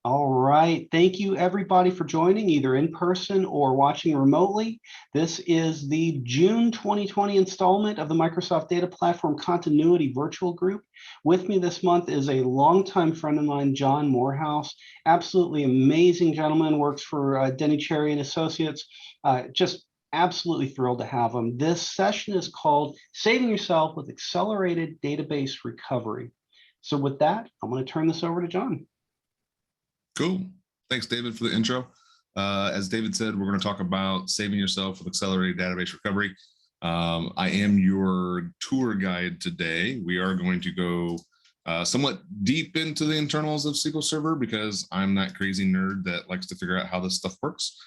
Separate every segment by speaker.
Speaker 1: All right. Thank you, everybody, for joining, either in person or watching remotely. This is the June 2020 installment of the Microsoft Data Platform Continuity Virtual Group. With me this month is a longtime friend of mine, John Morehouse. Absolutely amazing gentleman, works for Denny Cherry and Associates. Just absolutely thrilled to have him. This session is called Saving Yourself with Accelerated Database Recovery. So with that, I'm going to turn this over to John.
Speaker 2: Cool. Thanks, David, for the intro. As David said, we're going to talk about saving yourself with accelerated database recovery. I am your tour guide today. We are going to go somewhat deep into the internals of SQL Server because I'm that crazy nerd that likes to figure out how this stuff works.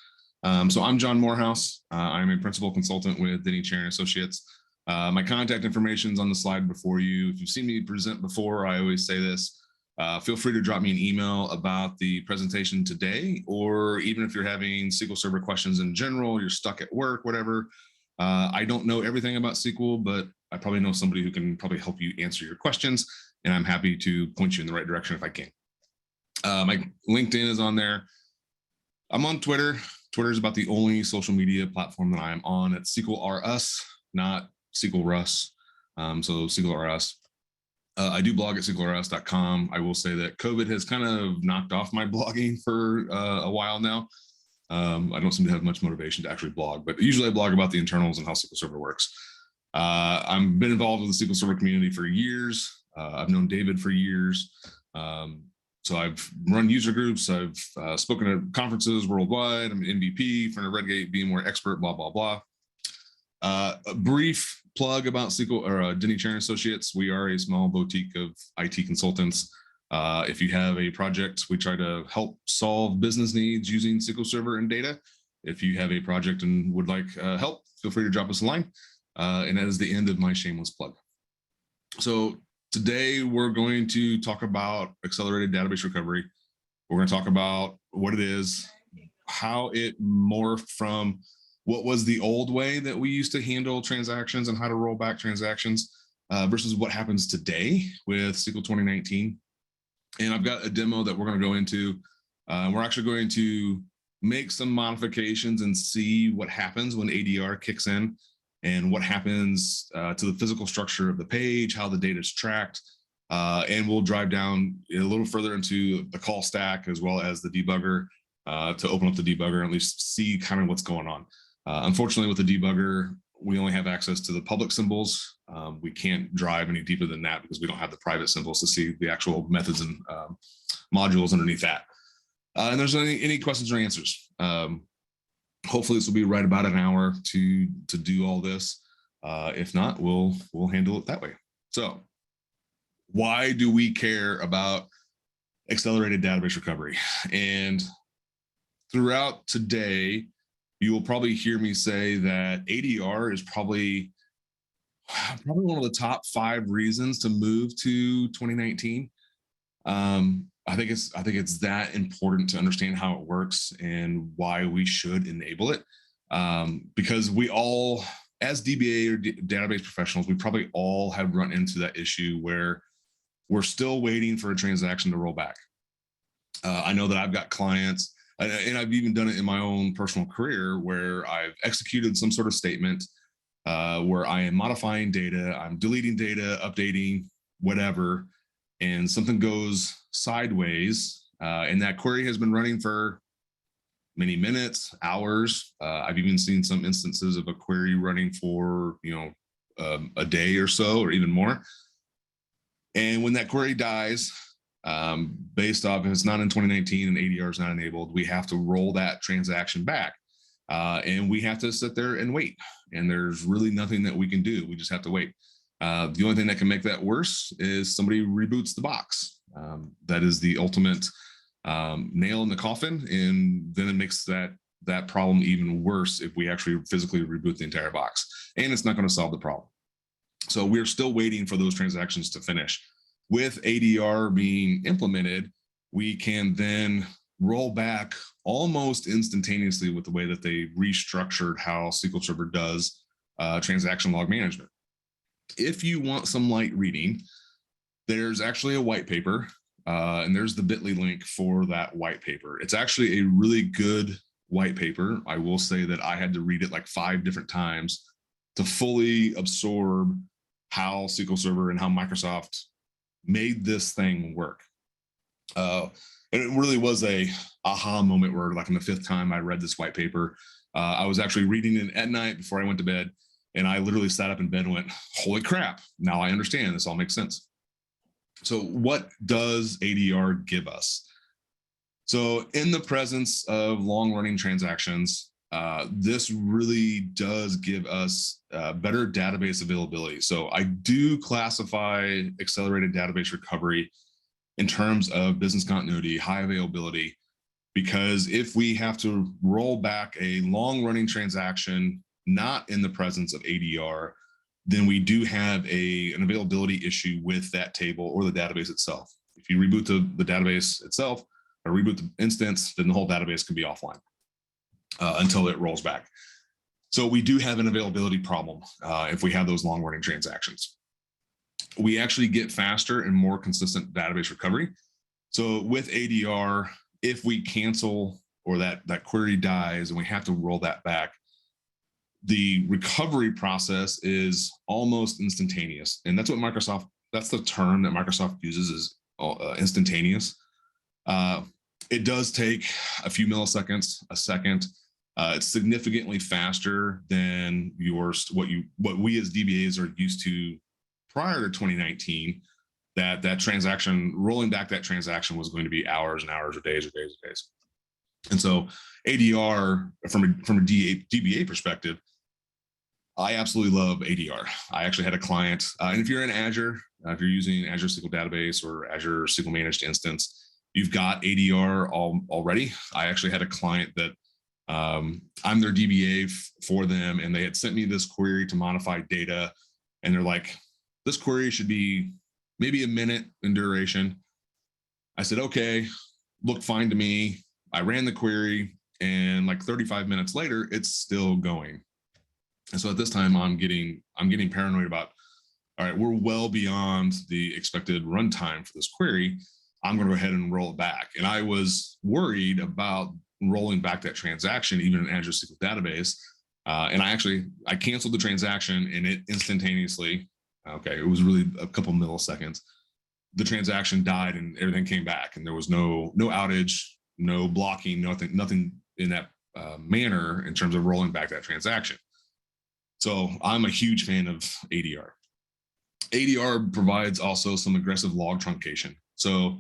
Speaker 2: So I'm John Morehouse. I'm a principal consultant with Denny Cherry Associates. My contact information is on the slide before you. If you've seen me present before, I always say this. Feel free to drop me an email about the presentation today, or even if you're having SQL Server questions in general, you're stuck at work, whatever. I don't know everything about SQL, but I probably know somebody who can probably help you answer your questions, and I'm happy to point you in the right direction if I can. My LinkedIn is on there. I'm on Twitter. Twitter is about the only social media platform that I am on. It's SQLRUs, not SQL Russ. So SQLRUs. I do blog at SQLRUs.com. I will say that COVID has kind of knocked off my blogging for a while now. I don't seem to have much motivation to actually blog, but usually I blog about the internals and how SQL Server works. I've been involved with the SQL Server community for years. I've known David for years. So I've run user groups. I've spoken at conferences worldwide. I'm an MVP for Redgate, being more expert, blah, blah, blah. A brief plug about SQL or Denny Cherry Associates. We are a small boutique of IT consultants. If you have a project, we try to help solve business needs using SQL Server and data. If you have a project and would like help, feel free to drop us a line. And that is the end of my shameless plug. So today we're going to talk about accelerated database recovery. We're going to talk about what it is, how it morphed from what was the old way that we used to handle transactions and how to roll back transactions versus what happens today with SQL 2019. And I've got a demo that we're going to go into. We're actually going to make some modifications and see what happens when ADR kicks in and what happens to the physical structure of the page, how the data is tracked. And we'll drive down a little further into the call stack as well as the debugger to open up the debugger and at least see kind of what's going on. Unfortunately, with the debugger, we only have access to the public symbols. We can't drive any deeper than that because we don't have the private symbols to see the actual methods and modules underneath that. And there's any questions or answers. Hopefully, this will be right about an hour to do all this. If not, we'll handle it that way. So, why do we care about accelerated database recovery? And throughout today, you will probably hear me say that ADR is probably one of the top 5 reasons to move to 2019. I think it's that important to understand how it works and why we should enable it. Because we all, as DBA or database professionals, we probably all have run into that issue where we're still waiting for a transaction to roll back. I know that I've got clients, and I've even done it in my own personal career where I've executed some sort of statement where I am modifying data, I'm deleting data, updating, whatever, and something goes sideways, and that query has been running for many minutes, hours. I've even seen some instances of a query running for, a day or so, or even more. And when that query dies, based off if it's not in 2019 and ADR is not enabled, we have to roll that transaction back. And we have to sit there and wait. And there's really nothing that we can do. We just have to wait. The only thing that can make that worse is somebody reboots the box. That is the ultimate nail in the coffin. And then it makes that problem even worse if we actually physically reboot the entire box. And it's not going to solve the problem. So we're still waiting for those transactions to finish. With ADR being implemented, we can then roll back almost instantaneously with the way that they restructured how SQL Server does transaction log management. If you want some light reading, there's actually a white paper and there's the bit.ly link for that white paper. It's actually a really good white paper. I will say that I had to read it like 5 different times to fully absorb how SQL Server and how Microsoft made this thing work. And it really was a aha moment where, like, in the 5th time I read this white paper, I was actually reading it at night before I went to bed, and I literally sat up in bed and went, holy crap, now I understand, this all makes sense. So what does ADR give us? So in the presence of long-running transactions, this really does give us better database availability. So I do classify accelerated database recovery in terms of business continuity, high availability, because if we have to roll back a long-running transaction not in the presence of ADR, then we do have an availability issue with that table or the database itself. If you reboot the database itself or reboot the instance, then the whole database can be offline until it rolls back. So we do have an availability problem if we have those long-running transactions. We actually get faster and more consistent database recovery. So with ADR, if we cancel or that query dies and we have to roll that back, the recovery process is almost instantaneous. And that's what Microsoft, that's the term that Microsoft uses, is instantaneous. It does take a few milliseconds, a second. It's significantly faster than what we as DBAs are used to prior to 2019. That transaction, rolling back that transaction, was going to be hours and hours or days or days and days. And so ADR, from a DBA perspective, I absolutely love ADR. I actually had a client, and if you're in Azure, if you're using Azure SQL Database or Azure SQL Managed Instance, you've got ADR already. I actually had a client that I'm their DBA for them, and they had sent me this query to modify data, and they're like, this query should be maybe a minute in duration. I said, okay, looked fine to me. I ran the query, and like 35 minutes later, it's still going. And so at this time, I'm getting paranoid about, all right, we're well beyond the expected runtime for this query. I'm going to go ahead and roll it back. And I was worried about rolling back that transaction, even in Azure SQL Database. And I canceled the transaction, and it instantaneously, okay, it was really a couple milliseconds, the transaction died and everything came back, and there was no outage, no blocking, nothing in that manner in terms of rolling back that transaction. So I'm a huge fan of ADR. ADR provides also some aggressive log truncation. So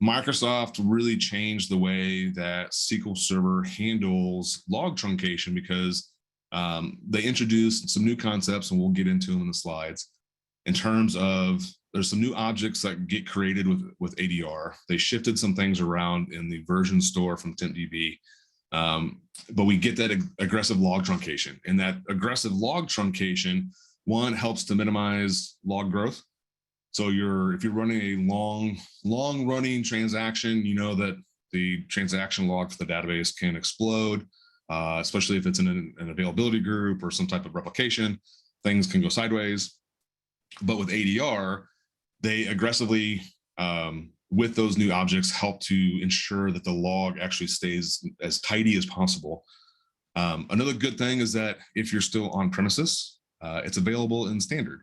Speaker 2: Microsoft really changed the way that SQL Server handles log truncation, because they introduced some new concepts, and we'll get into them in the slides, in terms of there's some new objects that get created with ADR. They shifted some things around in the version store from TempDB. But we get that aggressive log truncation, and that aggressive log truncation, one, helps to minimize log growth. So if you're running a long running transaction, you know that the transaction log for the database can explode, especially if it's in an availability group or some type of replication. Things can go sideways. But with ADR, they aggressively, with those new objects, help to ensure that the log actually stays as tidy as possible. Another good thing is that if you're still on premises, it's available in standard.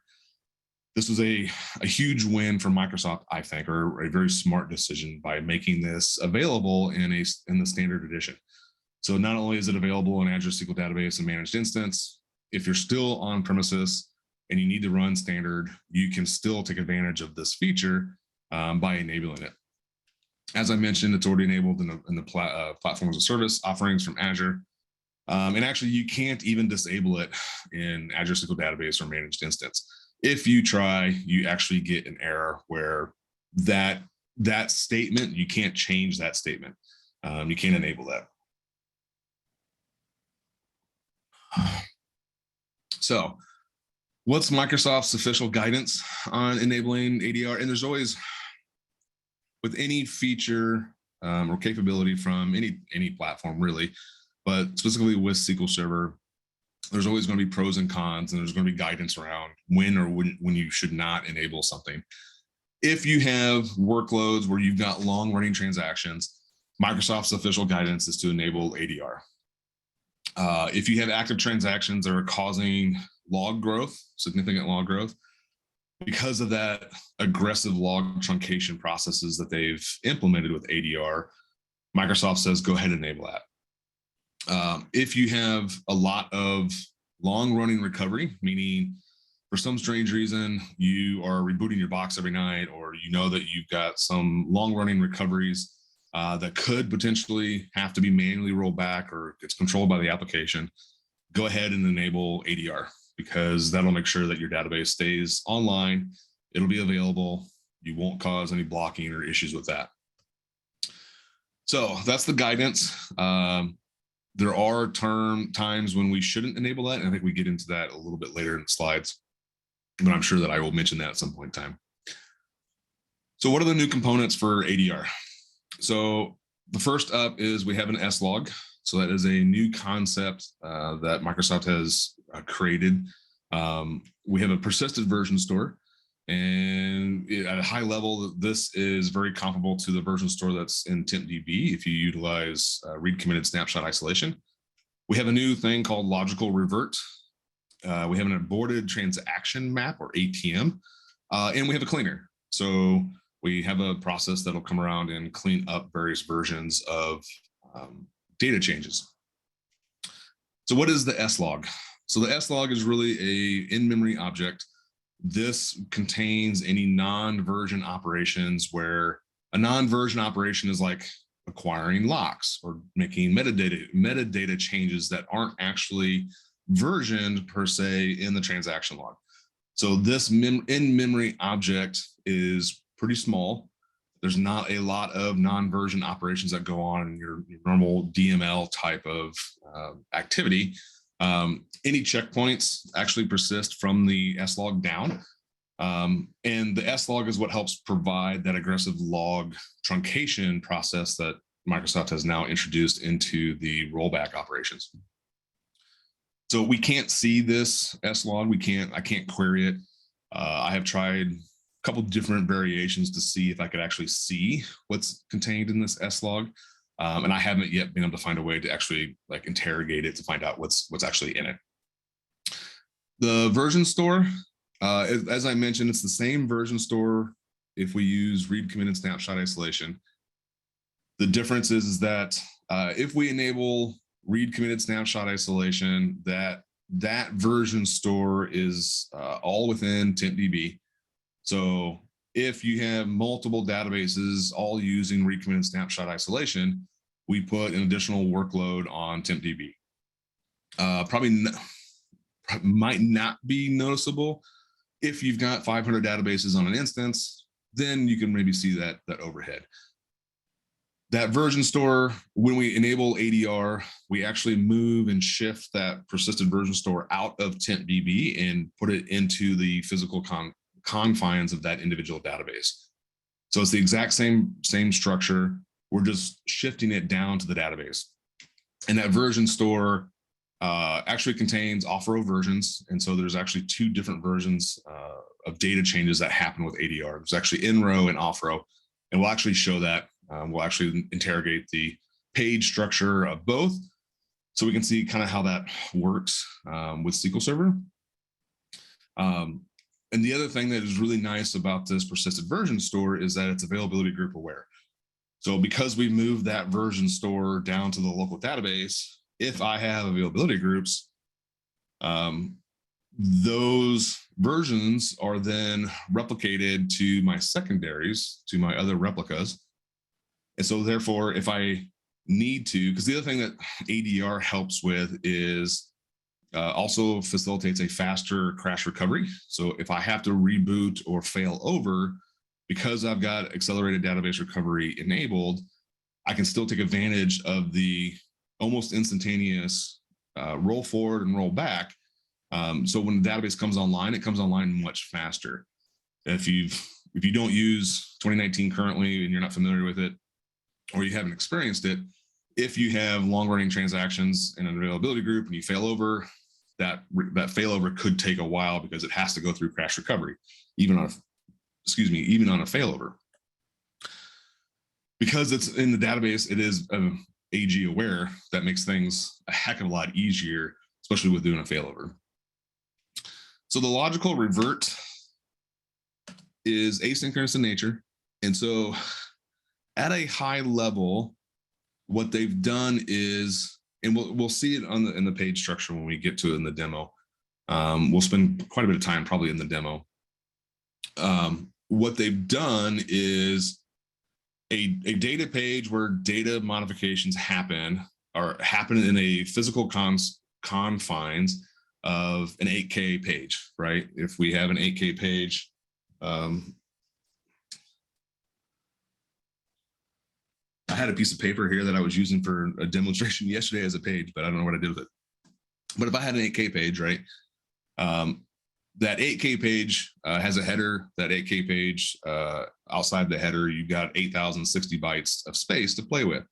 Speaker 2: This was a huge win for Microsoft, I think, or a very smart decision by making this available in the standard edition. So not only is it available in Azure SQL Database and Managed Instance, if you're still on premises and you need to run standard, you can still take advantage of this feature by enabling it. As I mentioned, it's already enabled in the platform as a service offerings from Azure. And actually, you can't even disable it in Azure SQL Database or Managed Instance. If you try, you actually get an error where that statement, you can't change that statement. You can't enable that. So what's Microsoft's official guidance on enabling ADR? And there's always, with any feature or capability from any platform really, but specifically with SQL Server, there's always going to be pros and cons, and there's going to be guidance around when you should not enable something. If you have workloads where you've got long running transactions, Microsoft's official guidance is to enable ADR. If you have active transactions that are causing log growth, significant log growth, because of that aggressive log truncation processes that they've implemented with ADR, Microsoft says, go ahead and enable that. If you have a lot of long running recovery, meaning for some strange reason, you are rebooting your box every night, or you know that you've got some long running recoveries that could potentially have to be manually rolled back or it's controlled by the application, go ahead and enable ADR, because that'll make sure that your database stays online. It'll be available. You won't cause any blocking or issues with that. So that's the guidance. There are times when we shouldn't enable that, and I think we get into that a little bit later in the slides, but I'm sure that I will mention that at some point in time. So what are the new components for ADR? So the first up is we have an sLog. So that is a new concept that Microsoft has created. We have a persisted version store, and at a high level, this is very comparable to the version store that's in TempDB if you utilize read committed snapshot isolation. We have a new thing called logical revert. We have an aborted transaction map, or ATM, and we have a cleaner. So we have a process that'll come around and clean up various versions of data changes. So what is the sLog? So the sLog is really a in-memory object. This contains any non-version operations, where a non-version operation is like acquiring locks or making metadata changes that aren't actually versioned per se in the transaction log. So this in-memory object is pretty small. There's not a lot of non-version operations that go on in your normal DML type of activity. Any checkpoints actually persist from the sLog down. And the sLog is what helps provide that aggressive log truncation process that Microsoft has now introduced into the rollback operations. So we can't see this sLog. I can't query it. I have tried a couple different variations to see if I could actually see what's contained in this sLog. And I haven't yet been able to find a way to actually like interrogate it to find out what's actually in it. The version store, as I mentioned, it's the same version store if we use read committed snapshot isolation. The difference is that if we enable read committed snapshot isolation, that version store is all within TempDB. So if you have multiple databases all using read committed snapshot isolation, we put an additional workload on TempDB. Might not be noticeable. If you've got 500 databases on an instance, then you can maybe see that overhead. That version store, when we enable ADR, we actually move and shift that persisted version store out of TempDB and put it into the physical confines of that individual database. So it's the exact same structure. We're just shifting it down to the database. And that version store actually contains off-row versions. And so there's actually two different versions of data changes that happen with ADR. There's actually in-row and off-row. And we'll actually show that. We'll actually interrogate the page structure of both, so we can see kind of how that works with SQL Server. And the other thing that is really nice about this persisted version store is that it's availability group aware. So because we moved that version store down to the local database, if I have availability groups, those versions are then replicated to my secondaries, to my other replicas. And so therefore, if I need to, because the other thing that ADR helps with is also facilitates a faster crash recovery. So if I have to reboot or fail over, because I've got accelerated database recovery enabled, I can still take advantage of the almost instantaneous roll forward and roll back. So when the database comes online, it comes online much faster. If you don't use 2019 currently and you're not familiar with it, or you haven't experienced it, if you have long running transactions in an availability group and you fail over, that failover could take a while because it has to go through crash recovery, even on even on a failover. Because it's in the database, it is AG aware. That makes things a heck of a lot easier, especially with doing a failover. So the logical revert is asynchronous in nature. And so at a high level, what they've done is, and we'll see it on in the page structure when we get to it in the demo. We'll spend quite a bit of time probably in the demo. What they've done is a data page where data modifications happen in a physical confines of an 8K page, right? If we have an 8K page, I had a piece of paper here that I was using for a demonstration yesterday as a page, but I don't know what I did with it. But if I had an 8K page, right? That 8K page has a header. That 8K page, outside the header, you've got 8,060 bytes of space to play with.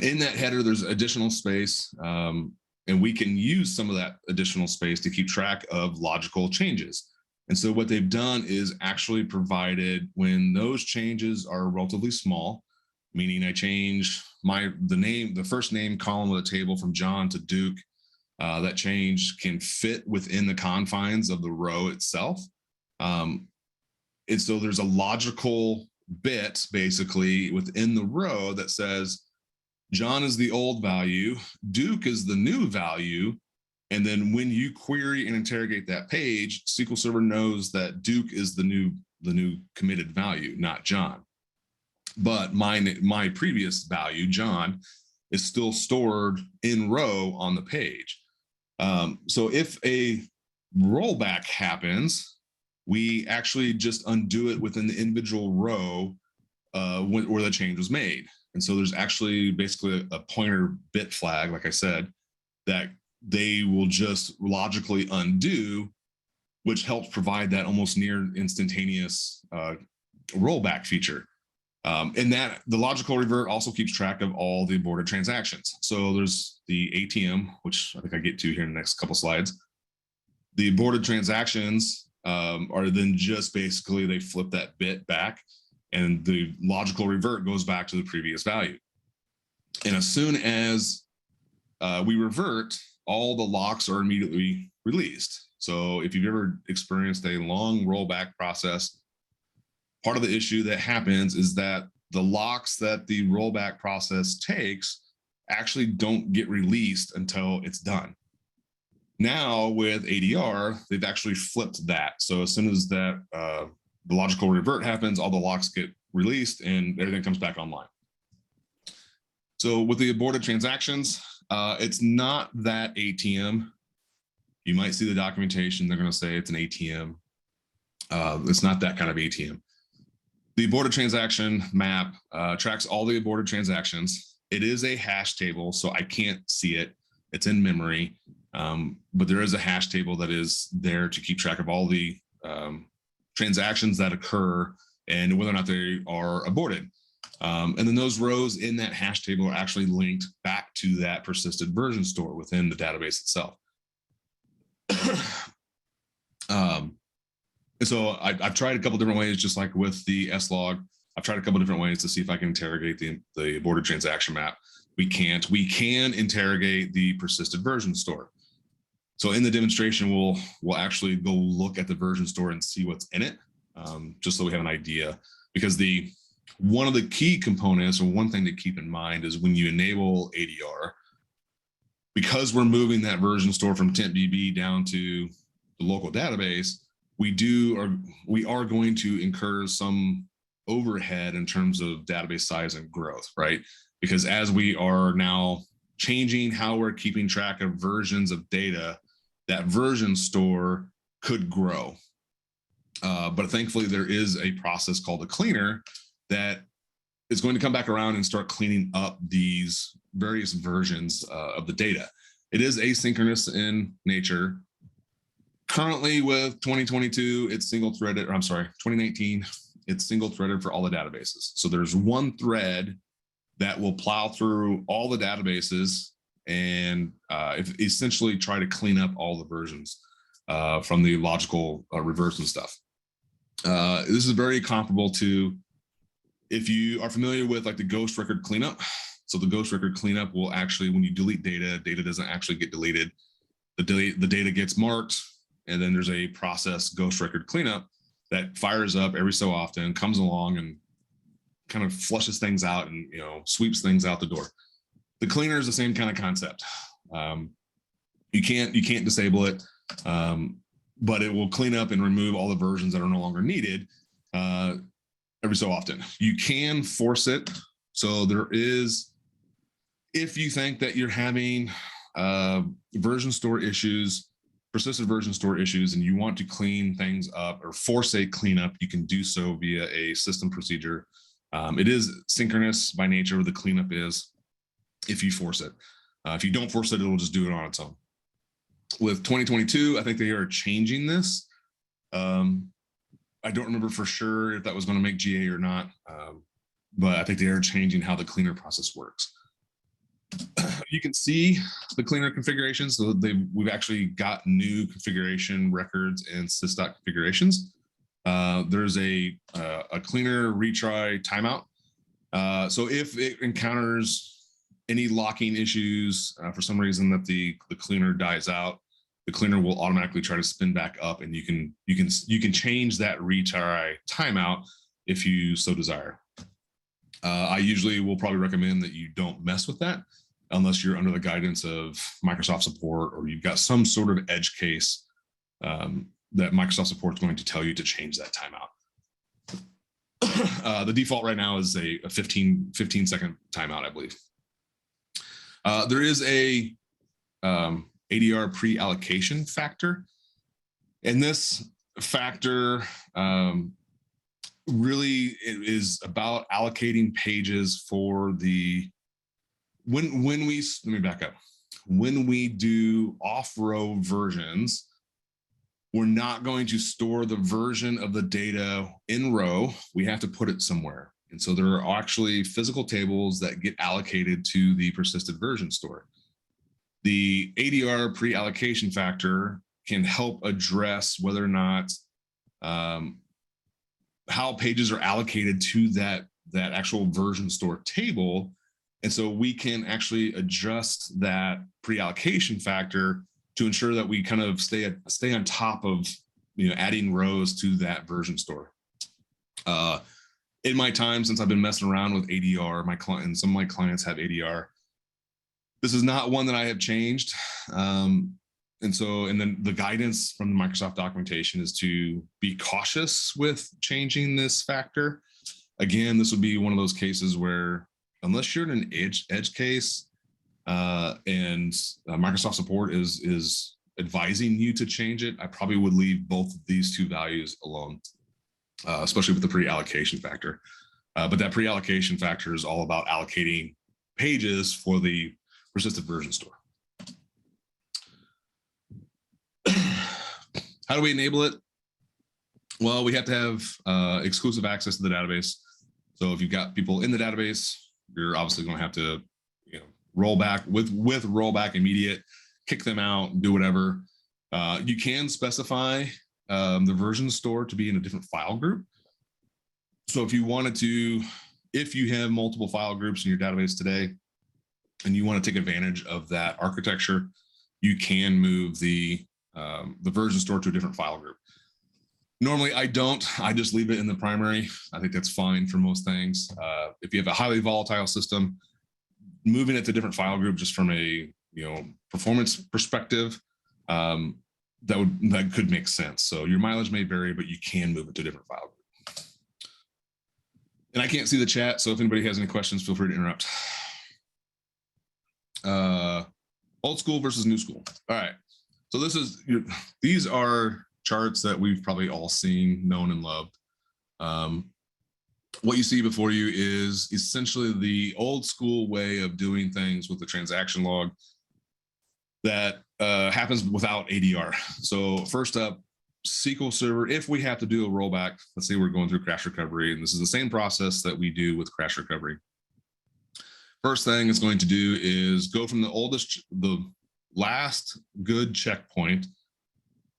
Speaker 2: In that header, there's additional space, and we can use some of that additional space to keep track of logical changes. And so what they've done is actually provided when those changes are relatively small, meaning I change the first name column of the table from John to Duke, that change can fit within the confines of the row itself. And so there's a logical bit basically within the row that says John is the old value, Duke is the new value. And then when you query and interrogate that page, SQL Server knows that Duke is the new committed value, not John. But my previous value, John, is still stored in row on the page. So if a rollback happens, we actually just undo it within the individual row where the change was made. And so there's actually basically a pointer bit flag, like I said, that they will just logically undo, which helps provide that almost near instantaneous rollback feature. And that the logical revert also keeps track of all the aborted transactions. So there's the ATM, which I think I get to here in the next couple slides. The aborted transactions are then just basically they flip that bit back and the logical revert goes back to the previous value. And as soon as we revert, all the locks are immediately released. So if you've ever experienced a long rollback process, part of the issue that happens is that the locks that the rollback process takes actually don't get released until it's done. Now with ADR, they've actually flipped that. So as soon as that the logical revert happens, all the locks get released and everything comes back online. So with the aborted transactions, it's not that ATM. You might see the documentation, they're gonna say it's an ATM. It's not that kind of ATM. The aborted transaction map tracks all the aborted transactions. It is a hash table, so I can't see it. It's in memory, but there is a hash table that is there to keep track of all the transactions that occur and whether or not they are aborted. And then those rows in that hash table are actually linked back to that persisted version store within the database itself. And so I've tried a couple different ways, just like with the sLog. I've tried a couple different ways to see if I can interrogate the aborted transaction map. We can't. We can interrogate the persisted version store. So in the demonstration, we'll actually go look at the version store and see what's in it, just so we have an idea. Because one of the key components, or one thing to keep in mind, is when you enable ADR, because we're moving that version store from TempDB down to the local database, we are going to incur some overhead in terms of database size and growth, right? Because as we are now changing how we're keeping track of versions of data, that version store could grow. But thankfully, there is a process called a cleaner that is going to come back around and start cleaning up these various versions of the data. It is asynchronous in nature. Currently with 2022, it's single threaded, or I'm sorry, 2019, it's single threaded for all the databases. So there's one thread that will plow through all the databases and essentially try to clean up all the versions from the logical reverse and stuff. This is very comparable to if you are familiar with like the ghost record cleanup. So the ghost record cleanup will actually, when you delete data, data doesn't actually get deleted. The data gets marked, and then there's a process ghost record cleanup that fires up every so often, comes along and kind of flushes things out and sweeps things out the door. The cleaner is the same kind of concept. You can't disable it, but it will clean up and remove all the versions that are no longer needed every so often. You can force it. So there is, if you think that you're having version store issues, persistent version store issues, and you want to clean things up or force a cleanup, you can do so via a system procedure. It is synchronous by nature, the cleanup is, if you force it. If you don't force it, it'll just do it on its own. With 2022, I think they are changing this. I don't remember for sure if that was going to make GA or not, but I think they are changing how the cleaner process works. You can see the cleaner configurations. So we've actually got new configuration records and sys.doc configurations. There's a cleaner retry timeout. So if it encounters any locking issues for some reason that the cleaner dies out, the cleaner will automatically try to spin back up, and you can change that retry timeout if you so desire. I usually will probably recommend that you don't mess with that unless you're under the guidance of Microsoft support or you've got some sort of edge case that Microsoft support is going to tell you to change that timeout. The default right now is a 15-second timeout, I believe. There is a ADR pre-allocation factor, and this factor really is about allocating pages for the let me back up. When we do off-row versions, we're not going to store the version of the data in row. We have to put it somewhere. And so there are actually physical tables that get allocated to the persisted version store. The ADR pre-allocation factor can help address whether or not how pages are allocated to that actual version store table. And so we can actually adjust that pre-allocation factor to ensure that we kind of stay on top of adding rows to that version store. In my time since I've been messing around with ADR, some of my clients have ADR. This is not one that I have changed. And then the guidance from the Microsoft documentation is to be cautious with changing this factor. Again, this would be one of those cases where unless you're in an edge case and Microsoft support is advising you to change it, I probably would leave both of these two values alone, especially with the pre-allocation factor. But that pre-allocation factor is all about allocating pages for the persistent version store. How do we enable it? Well, we have to have exclusive access to the database. So if you've got people in the database, you're obviously going to have to roll back with rollback immediate, kick them out, do whatever. You can specify the version store to be in a different file group. So if you wanted to, if you have multiple file groups in your database today, and you want to take advantage of that architecture, you can move the version store to a different file group. Normally I don't, I just leave it in the primary. I think that's fine for most things. If you have a highly volatile system, moving it to a different file group just from a performance perspective, that could make sense. So your mileage may vary, but you can move it to a different file group. And I can't see the chat, so if anybody has any questions, feel free to interrupt. Old school versus new school. All right. So these are charts that we've probably all seen, known, and loved. What you see before you is essentially the old school way of doing things with the transaction log that happens without ADR. So first up, SQL Server, if we have to do a rollback, let's say we're going through crash recovery, and this is the same process that we do with crash recovery. First thing it's going to do is go from the last good checkpoint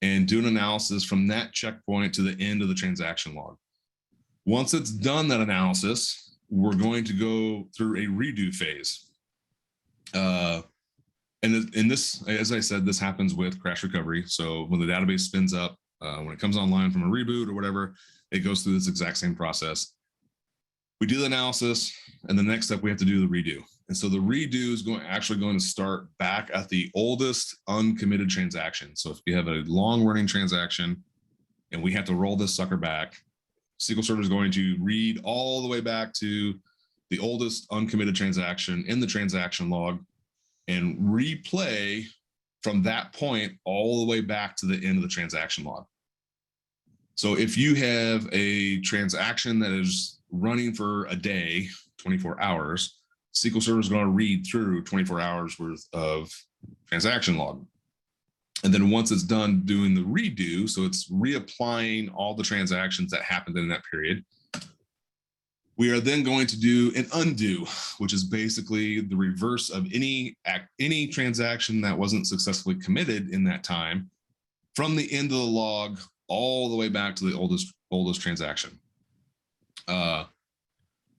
Speaker 2: and do an analysis from that checkpoint to the end of the transaction log. Once it's done that analysis, we're going to go through a redo phase. And in this, as I said, this happens with crash recovery. So when the database spins up, when it comes online from a reboot or whatever, it goes through this exact same process. We do the analysis, and the next step we have to do the redo. And so the redo is actually going to start back at the oldest uncommitted transaction. So if you have a long running transaction and we have to roll this sucker back, SQL Server is going to read all the way back to the oldest uncommitted transaction in the transaction log and replay from that point all the way back to the end of the transaction log. So if you have a transaction that is running for a day, 24 hours, SQL Server is going to read through 24 hours worth of transaction log. And then once it's done doing the redo, so it's reapplying all the transactions that happened in that period, we are then going to do an undo, which is basically the reverse of any transaction that wasn't successfully committed in that time from the end of the log all the way back to the oldest transaction.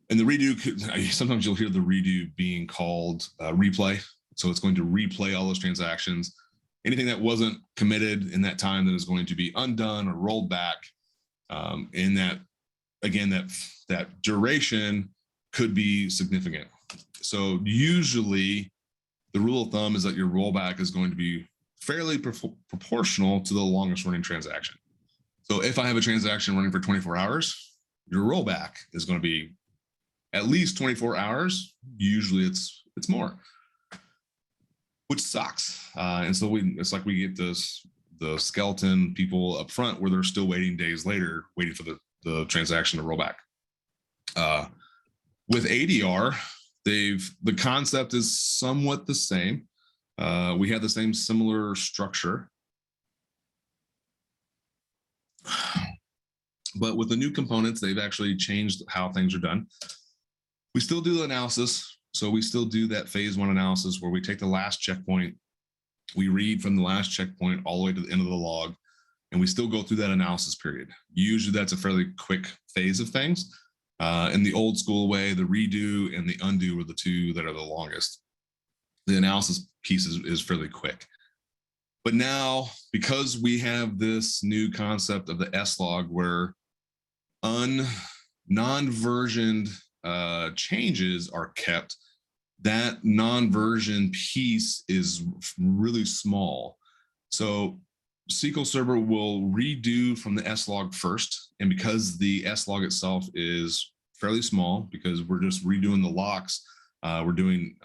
Speaker 2: And the redo, sometimes you'll hear the redo being called replay. So it's going to replay all those transactions. Anything that wasn't committed in that time that is going to be undone or rolled back. In that, again, that duration could be significant. So usually the rule of thumb is that your rollback is going to be fairly proportional to the longest running transaction. So if I have a transaction running for 24 hours, your rollback is going to be at least 24 hours. Usually it's more, which sucks. And so it's like we get the skeleton people up front where they're still waiting days later, waiting for the transaction to roll back. With ADR, the concept is somewhat the same. We have the same similar structure. But with the new components, they've actually changed how things are done. We still do the analysis. So we still do that phase one analysis where we take the last checkpoint, we read from the last checkpoint all the way to the end of the log, and we still go through that analysis period. Usually that's a fairly quick phase of things. In the old school way, the redo and the undo are the two that are the longest. The analysis piece is fairly quick. But now, because we have this new concept of the sLog where non-versioned changes are kept, that non-version piece is really small. So SQL Server will redo from the sLog first. And because the sLog itself is fairly small, because we're just redoing the locks, we're doing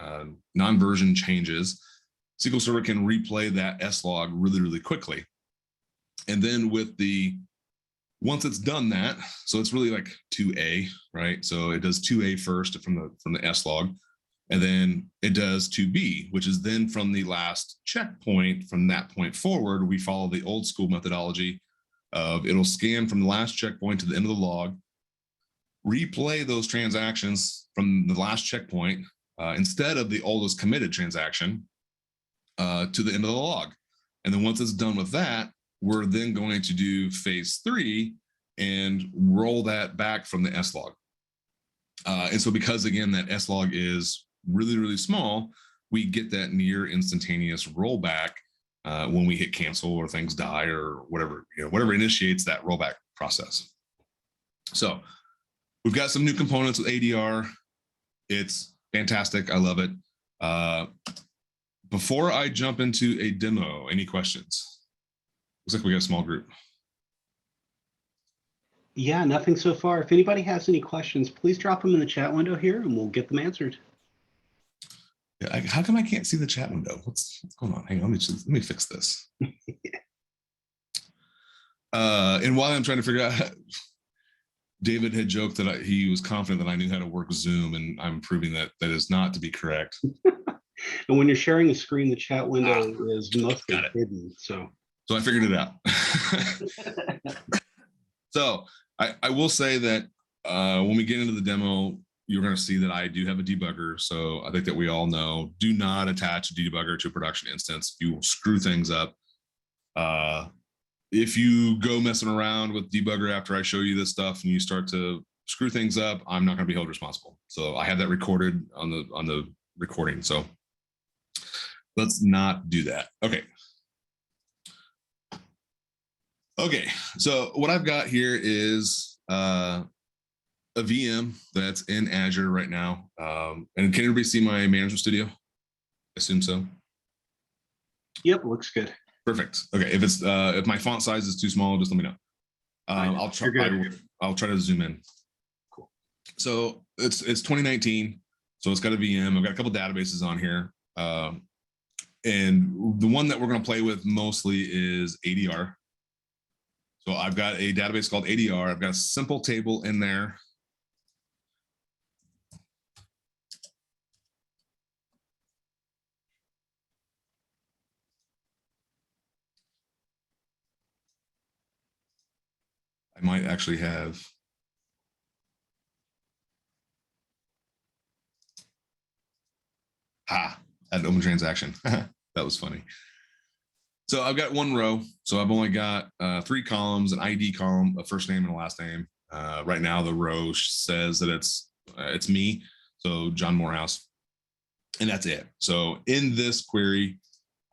Speaker 2: non-version changes, SQL Server can replay that sLog really, really quickly. And then once it's done that, so it's really like 2A, right? So it does 2A first from the sLog, and then it does 2B, which is then from the last checkpoint. From that point forward, we follow the old school methodology of it'll scan from the last checkpoint to the end of the log, replay those transactions from the last checkpoint instead of the oldest committed transaction to the end of the log. And then once it's done with that, we're then going to do phase 3 and roll that back from the sLog. And so because, again, that sLog is really, really small, we get that near instantaneous rollback when we hit cancel or things die or whatever, whatever initiates that rollback process. So we've got some new components with ADR. It's fantastic. I love it. Before I jump into a demo, any questions? Looks like we got a small group.
Speaker 1: Yeah, nothing so far. If anybody has any questions, please drop them in the chat window here and we'll get them answered.
Speaker 2: Yeah, how come I can't see the chat window? What's going on? Hang on, let me fix this. And while I'm trying to figure out, David had joked that he was confident that I knew how to work Zoom, and I'm proving that that is not to be correct.
Speaker 1: And when you're sharing a screen, the chat window is mostly hidden. So
Speaker 2: I figured it out. So I will say that when we get into the demo, you're going to see that I do have a debugger. So I think that we all know, do not attach a debugger to a production instance. You will screw things up. if you go messing around with debugger after I show you this stuff and you start to screw things up, I'm not going to be held responsible. So I have that recorded on the recording. So let's not do that. Okay. Okay. So what I've got here is a VM that's in Azure right now. And can everybody see my management studio? I assume so.
Speaker 1: Yep, looks good.
Speaker 2: Perfect. Okay. If it's if my font size is too small, just let me know. I'll try. I'll try to zoom in.
Speaker 1: Cool.
Speaker 2: So it's 2019. So it's got a VM. I've got a couple databases on here, and the one that we're going to play with mostly is ADR. So I've got a database called ADR. I've got a simple table in there. I might actually have. An open transaction. That was funny. So I've got one row. So I've only got 3 columns, an ID column, a first name and a last name. Right now the row says that it's me, so John Morehouse, and that's it. So in this query,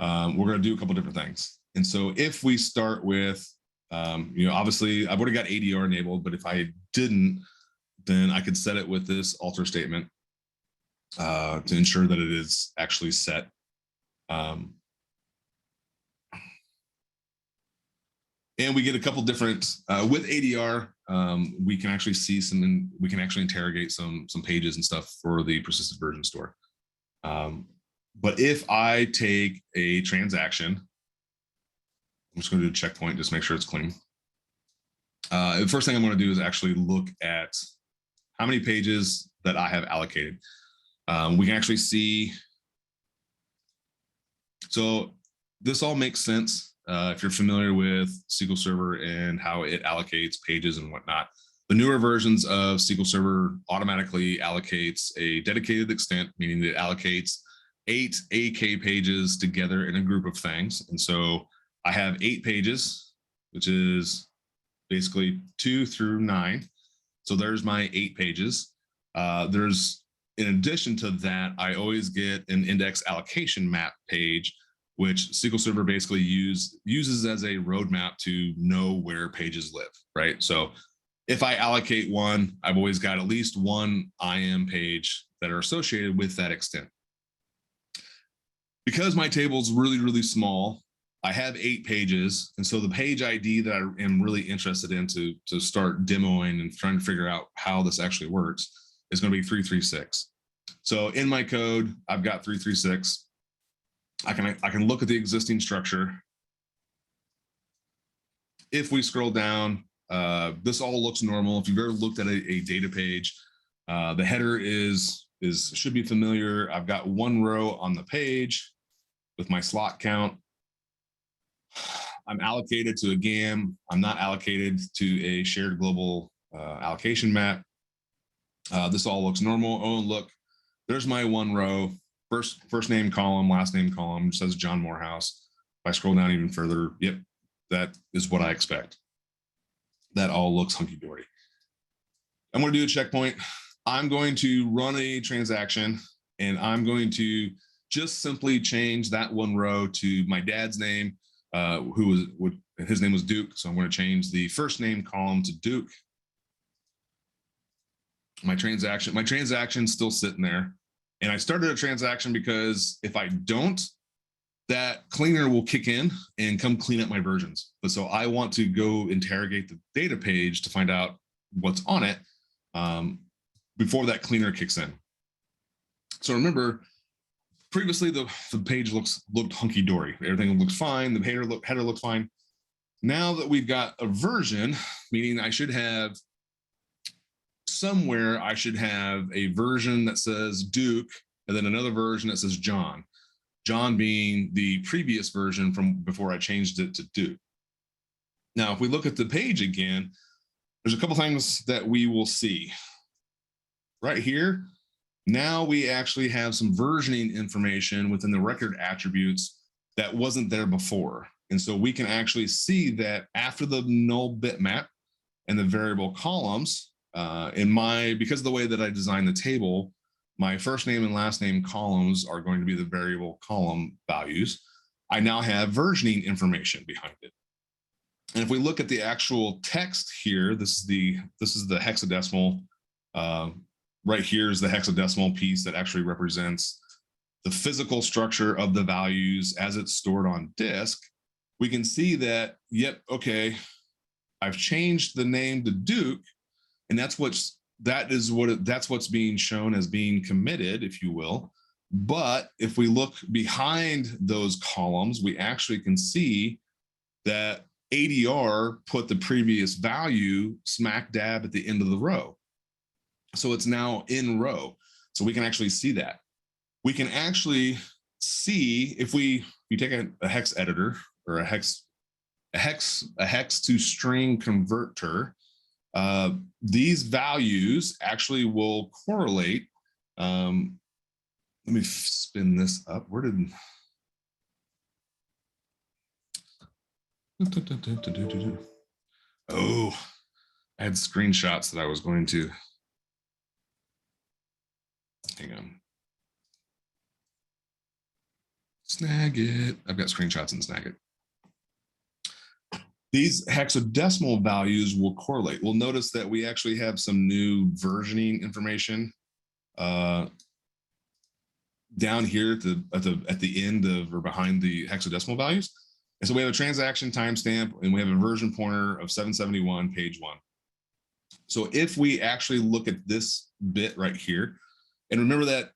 Speaker 2: we're going to do a couple different things. And so if we start with, obviously I've already got ADR enabled, but if I didn't, then I could set it with this alter statement to ensure that it is actually set. And we get a couple different, with ADR, we can actually see we can actually interrogate some pages and stuff for the persisted version store. But if I take a transaction, I'm just going to do a checkpoint, just make sure it's clean. The first thing I'm going to do is actually look at how many pages that I have allocated. We can actually see. So this all makes sense if you're familiar with SQL Server and how it allocates pages and whatnot. The newer versions of SQL Server automatically allocates a dedicated extent, meaning that it allocates 8 AK pages together in a group of things. And so I have 8 pages, which is basically 2 through 9. So there's my 8 pages. In addition to that, I always get an index allocation map page, which SQL Server basically uses as a roadmap to know where pages live, right? So if I allocate one, I've always got at least one IM page that are associated with that extent. Because my table is really, really small, I have 8 pages. And so the page ID that I am really interested in to start demoing and trying to figure out how this actually works is going to be 336. So in my code, I've got 336. I can look at the existing structure. If we scroll down, this all looks normal. If you've ever looked at a data page, the header should be familiar. I've got one row on the page with my slot count. I'm allocated to a GAM. I'm not allocated to a shared global allocation map. This all looks normal. Oh, look, there's my one row. First name column, last name column, says John Morehouse. If I scroll down even further, yep, that is what I expect. That all looks hunky-dory. I'm going to do a checkpoint. I'm going to run a transaction, and I'm going to just simply change that one row to my dad's name, his name was Duke. So I'm going to change the first name column to Duke. My transaction's still sitting there. And I started a transaction because if I don't, that cleaner will kick in and come clean up my versions. But so I want to go interrogate the data page to find out what's on it before that cleaner kicks in. So remember, previously the page looked hunky-dory. Everything looks fine. The header looks fine. Now that we've got a version, meaning I should have somewhere a version that says Duke and then another version that says John. John being the previous version from before I changed it to Duke. Now, if we look at the page again, there's a couple things that we will see. Right here, now we actually have some versioning information within the record attributes that wasn't there before. And so we can actually see that after the null bitmap and the variable columns, because of the way that I designed the table, my first name and last name columns are going to be the variable column values. I now have versioning information behind it. And if we look at the actual text here, this is the hexadecimal. Right here is the hexadecimal piece that actually represents the physical structure of the values as it's stored on disk. We can see that, yep, okay, I've changed the name to Duke, and that's what's being shown as being committed, if you will. But if we look behind those columns, we actually can see that ADR put the previous value smack dab at the end of the row. So it's now in row. So we can actually see that. We can actually see if you take a hex editor or a hex to string converter, these values actually will correlate. Let me spin this up. Where did oh, I had screenshots that I was going to hang on. Snagit. I've got screenshots in Snagit. These hexadecimal values will correlate. We'll notice that we actually have some new versioning information down here at the end of or behind the hexadecimal values. And so we have a transaction timestamp and we have a version pointer of 771 page 1. So if we actually look at this bit right here, and remember that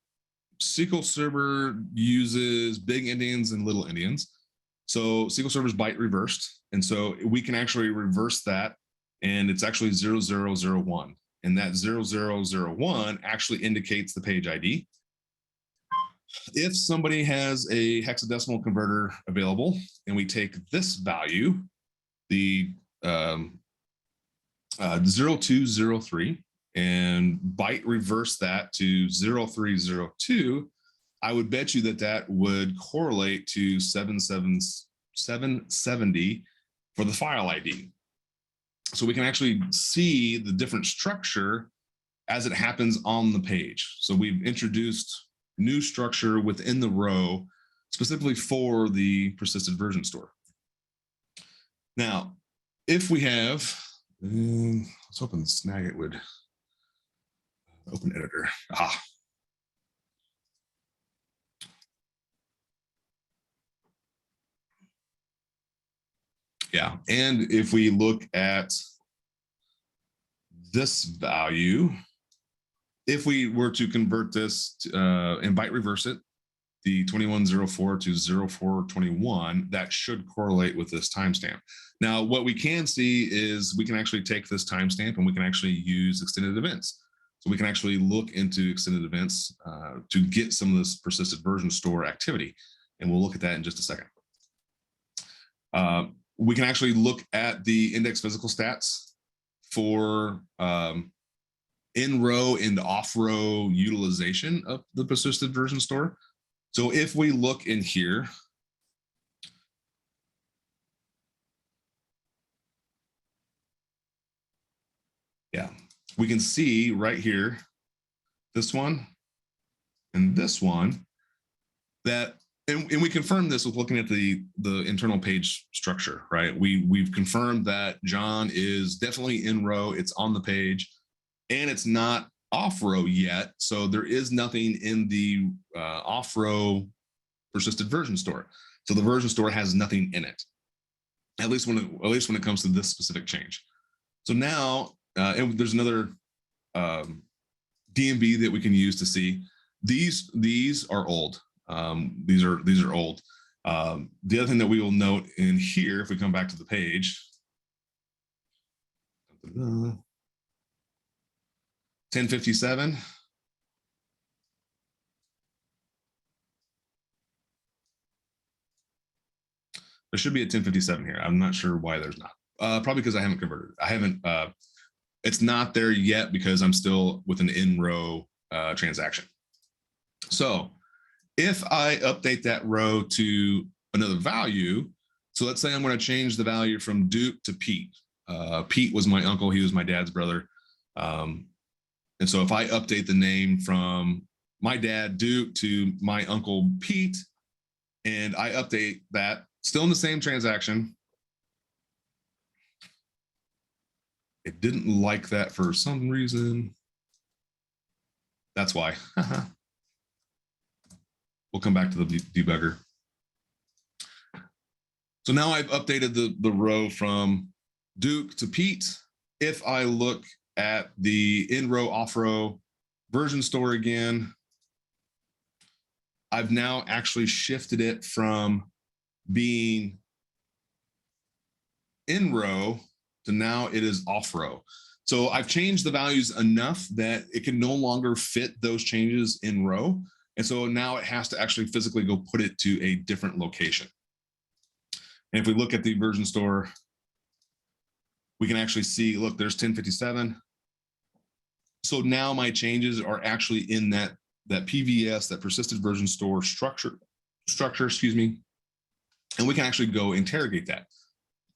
Speaker 2: SQL Server uses big endians and little endians. So SQL Server is byte reversed. And so we can actually reverse that, and it's actually 0001. And that 0001 actually indicates the page ID. If somebody has a hexadecimal converter available, and we take this value, the 0203, and byte reverse that to 0302, I would bet you that would correlate to 770 for the file ID. So we can actually see the different structure as it happens on the page. So we've introduced new structure within the row specifically for the persisted version store. Now, if we have, let's open Snagit would open editor. Yeah, and if we look at this value, if we were to convert this and byte reverse it, the 2104 to 0421, that should correlate with this timestamp. Now, what we can see is we can actually take this timestamp and we can actually use extended events. So we can actually look into extended events to get some of this persisted version store activity. And we'll look at that in just a second. We can actually look at the index physical stats for in-row and off-row utilization of the persisted version store. So if we look in here, yeah, we can see right here, this one and this one, that, and we confirmed this with looking at the internal page structure, right? We've confirmed that John is definitely in row, it's on the page, and it's not off row yet. So there is nothing in the off row persisted version store. So the version store has nothing in it, at least when it comes to this specific change. So now, and there's another DMB that we can use to see. These are old. These are old. The other thing that we will note in here, if we come back to the page, 1057. There should be a 1057 here. I'm not sure why there's not. Probably because I haven't converted. I haven't. It's not there yet because I'm still with an in-row transaction. So if I update that row to another value, So let's say I'm going to change the value from Duke to Pete. Pete was my uncle. He was my dad's brother. And so if I update the name from my dad, Duke, to my uncle, Pete, and I update that, still in the same transaction, it didn't like that for some reason. That's why. We'll come back to the debugger. So now I've updated the row from Duke to Pete. If I look at the in-row, off-row version store again, I've now actually shifted it from being in-row to now it is off-row. So I've changed the values enough that it can no longer fit those changes in row. And so now it has to actually physically go put it to a different location. And if we look at the version store, we can actually see, look, there's 1057. So now my changes are actually in that PVS, that persisted version store structure, excuse me. And we can actually go interrogate that.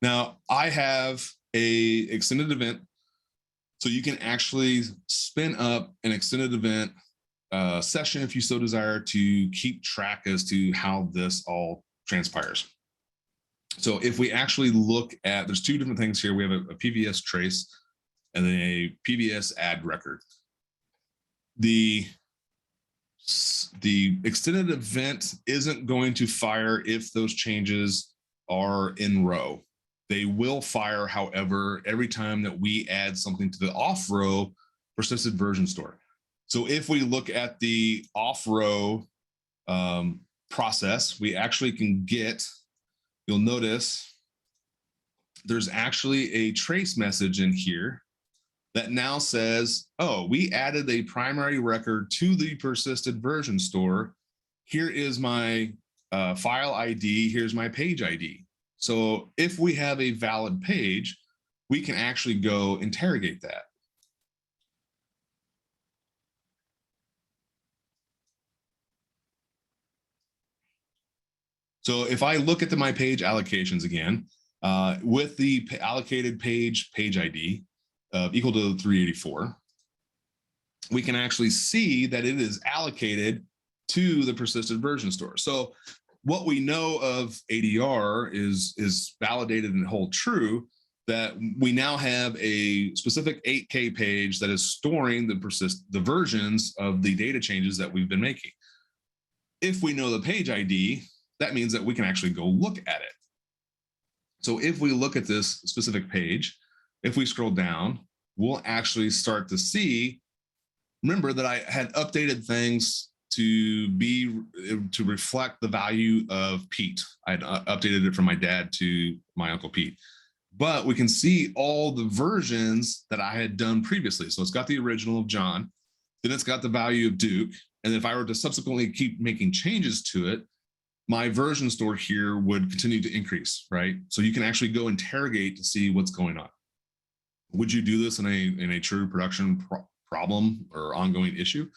Speaker 2: Now I have a extended event. So you can actually spin up an extended event session if you so desire to keep track as to how this all transpires. So if we actually look at, there's two different things here. We have a PVS trace and then a PVS add record. The extended event isn't going to fire if those changes are in row. They will fire, however, every time that we add something to the off row persisted version store. So if we look at the off row process, we actually can get, you'll notice there's actually a trace message in here that now says, oh, we added a primary record to the persisted version store. Here is my file ID, here's my page ID. So if we have a valid page, we can actually go interrogate that. So if I look at my page allocations again, with the allocated page ID equal to 384, we can actually see that it is allocated to the persisted version store. So what we know of ADR is validated and hold true, that we now have a specific 8K page that is storing the versions of the data changes that we've been making. If we know the page ID, that means that we can actually go look at it. So if we look at this specific page, if we scroll down, we'll actually start to see, remember that I had updated things to reflect the value of Pete. I had updated it from my dad to my uncle Pete. But we can see all the versions that I had done previously. So it's got the original of John, then it's got the value of Duke. And if I were to subsequently keep making changes to it, my version store here would continue to increase, right? So you can actually go interrogate to see what's going on. Would you do this in a true production problem or ongoing issue?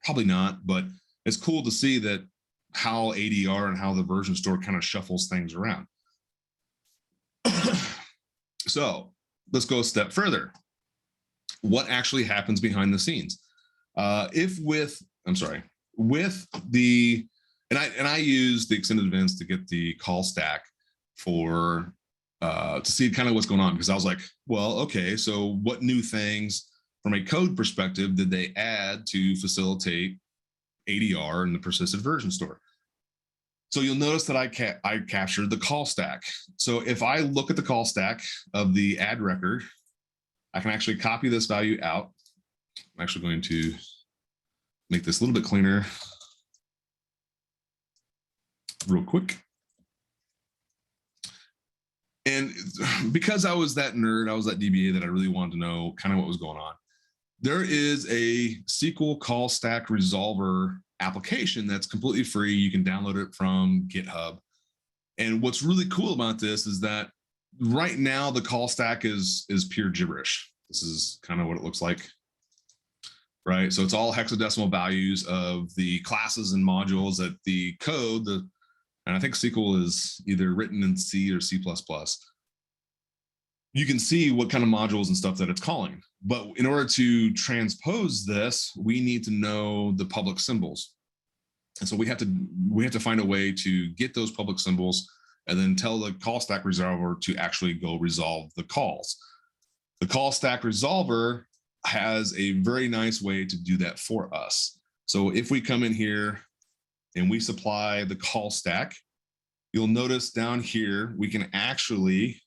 Speaker 2: Probably not, but it's cool to see that how ADR and how the version store kind of shuffles things around. So let's go a step further. What actually happens behind the scenes? And I use the extended events to get the call stack for to see kind of what's going on, because I was like, well, okay, so what new things from a code perspective did they add to facilitate ADR in the persisted version store? So you'll notice that I captured the call stack. So if I look at the call stack of the add record, I can actually copy this value out. I'm actually going to make this a little bit cleaner real quick. And because I was that nerd, I was that DBA that I really wanted to know kind of what was going on. There is a SQL call stack resolver application that's completely free. You can download it from GitHub. And what's really cool about this is that right now the call stack is pure gibberish. This is kind of what it looks like, right? So it's all hexadecimal values of the classes and modules that the code, and I think SQL is either written in C or C++, you can see what kind of modules and stuff that it's calling. But in order to transpose this, we need to know the public symbols. And so we have to find a way to get those public symbols and then tell the call stack resolver to actually go resolve the calls. The call stack resolver has a very nice way to do that for us. So if we come in here and we supply the call stack, you'll notice down here, we can actually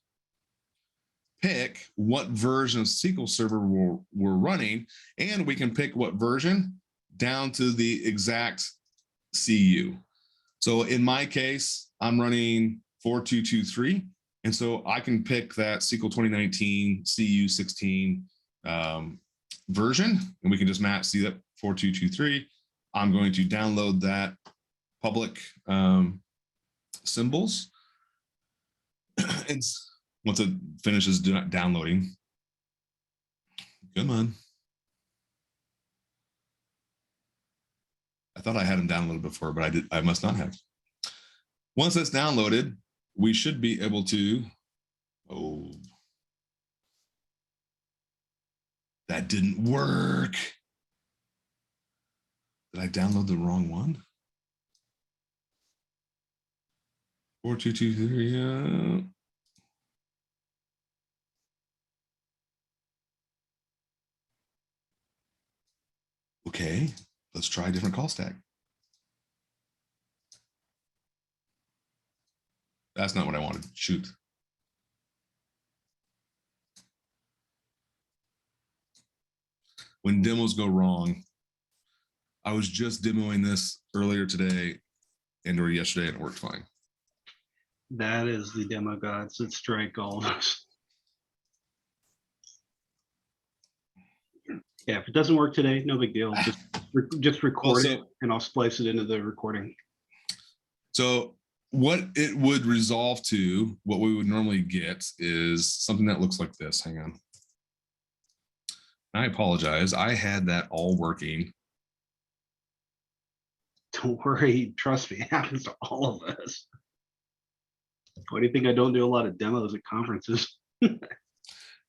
Speaker 2: pick what version of SQL Server we're running, and we can pick what version down to the exact CU. So in my case, I'm running 4223, and so I can pick that SQL 2019 CU 16 version, and we can just match, see that 4223. I'm going to download that public symbols. And once it finishes downloading, come on. I thought I had them downloaded before, but I must not have. Once it's downloaded, we should be able to, oh, that didn't work. Did I download the wrong one? 4223, okay, let's try a different call stack. That's not what I wanted. Shoot. When demos go wrong, I was just demoing this earlier today or yesterday, and it worked fine.
Speaker 1: That is the demo gods that strike all of us. Yeah, if it doesn't work today, no big deal. Just record it, and I'll splice it into the recording. So what it would resolve to, what we would normally get, is something that looks like this. Hang on. I apologize. I had that all working. Don't worry. Trust me, it happens to all of us. Why do you think I don't do a lot of demos at conferences?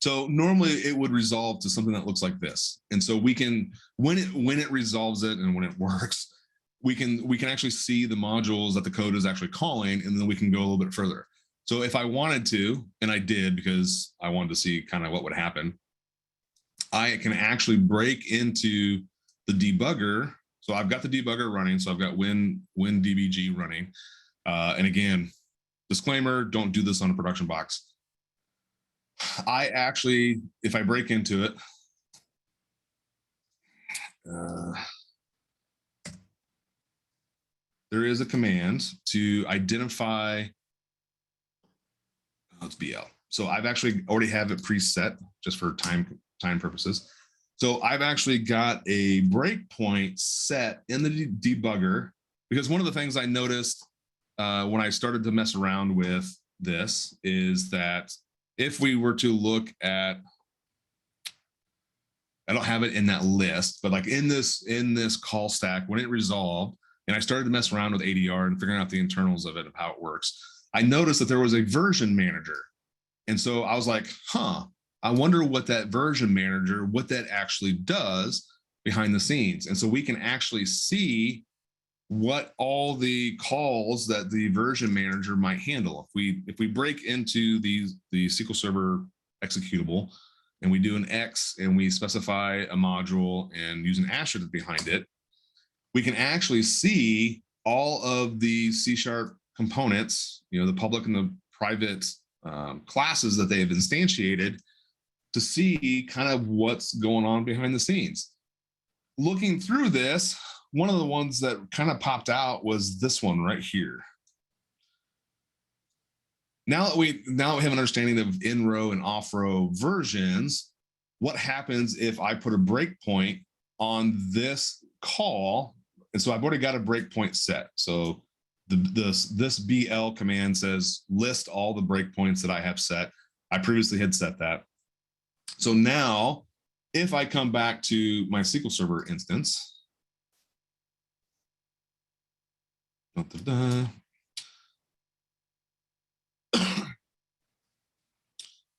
Speaker 1: So normally it would resolve to something that looks like this. And so we can, when it resolves it and when it works, we can actually see the modules that the code is actually calling, and then we can go a little bit further. So if I wanted to, and I did because I wanted to see kind of what would happen, I can actually break into the debugger. So I've got the debugger running. So I've got WinDBG running. And again, disclaimer, don't do this on a production box. I actually, if I break into it, there is a command to identify, oh, it's BL. So I've actually already have it preset just for time purposes. So I've actually got a breakpoint set in the debugger, because one of the things I noticed when I started to mess around with this is that if we were to look at, I don't have it in that list, but like in this call stack, when it resolved and I started to mess around with ADR and figuring out the internals of it, of how it works, I noticed that there was a version manager. And so I was like, huh, I wonder what that version manager, what that actually does behind the scenes. And so we can actually see what all the calls that the version manager might handle. If we break into the SQL Server executable and we do an X and we specify a module and use an asterisk behind it, we can actually see all of the C# components, the public and the private classes that they have instantiated, to see kind of what's going on behind the scenes. Looking through this, one of the ones that kind of popped out was this one right here. Now that we have an understanding of in-row and off-row versions, what happens if I put a breakpoint on this call? And so I've already got a breakpoint set. So this BL command says list all the breakpoints that I have set. I previously had set that. So now if I come back to my SQL Server instance,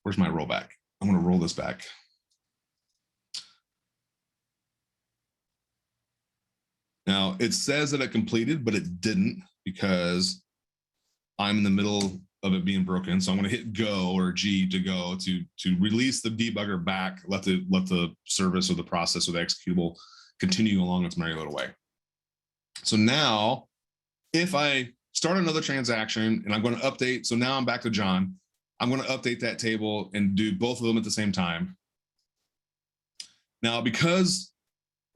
Speaker 2: where's my rollback? I'm going to roll this back. Now it says that it completed, but it didn't because I'm in the middle of it being broken. So I'm going to hit go or G to go to release the debugger back, let the service or the process or the executable continue along its merry little way. So now if I start another transaction and I'm going to update, so now I'm back to John, I'm going to update that table and do both of them at the same time. Now, because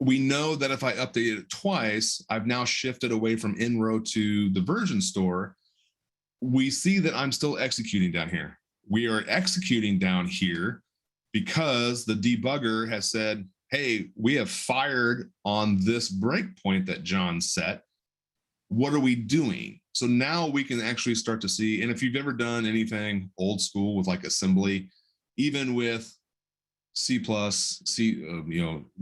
Speaker 2: we know that if I update it twice, I've now shifted away from in row to the version store. We see that I'm still executing down here. We are executing down here because the debugger has said, hey, we have fired on this breakpoint that John set. What are we doing? So now we can actually start to see, and if you've ever done anything old school with like assembly, even with C++, the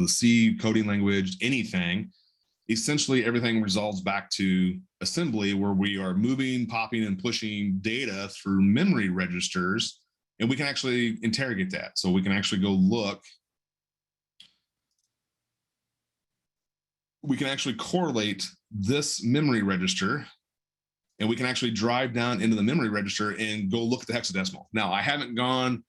Speaker 2: C coding language, anything, essentially everything resolves back to assembly where we are moving, popping, and pushing data through memory registers, and we can actually interrogate that. So we can actually go look. We can actually correlate this memory register, and we can actually drive down into the memory register and go look at the hexadecimal. Now, I haven't gone